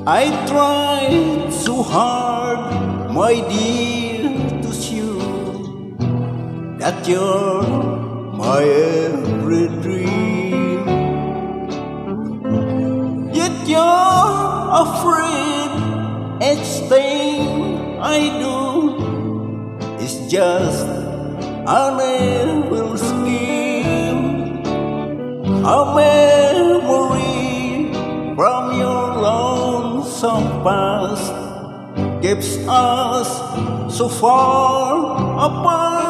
I tried so hard, my dear, to show that you're my every dream. Yet you're afraid each thing I do is just an evil scheme, a memory from your lonesome past keeps us so far apart.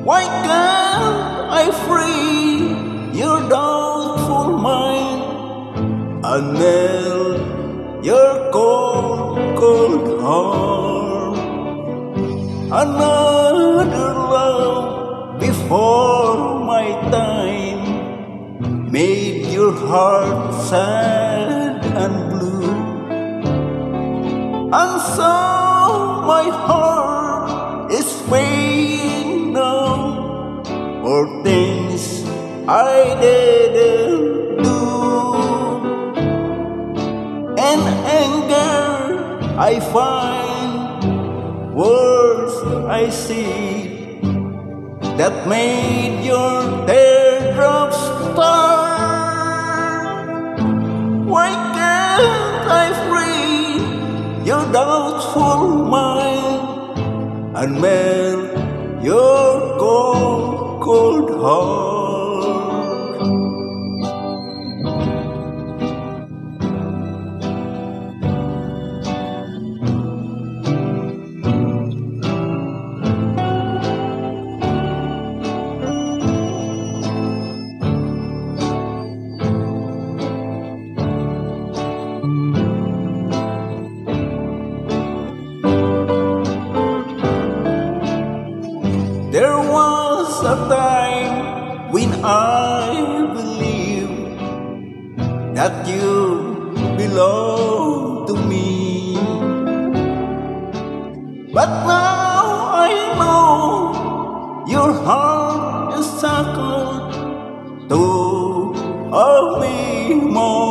Why can't I free your doubtful mind and melt your cold, cold heart? Another love before my time made your heart sad and blue, and so my heart is paying now for things I didn't do. And anger I find, words I see, that made your teardrops start. Why can't I free your doubtful mind and melt your cold, cold heart? There was a time when I believed that you belonged to me, but now I know your heart is shackled to a memory.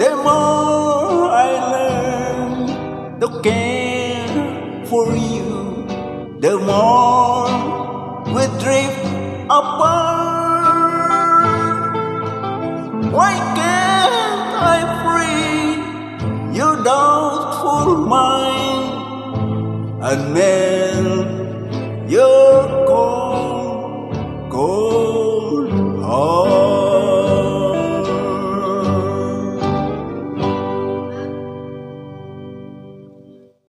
The more I learn to care for you, the more we drift apart. Why can't I free your doubtful mind and melt your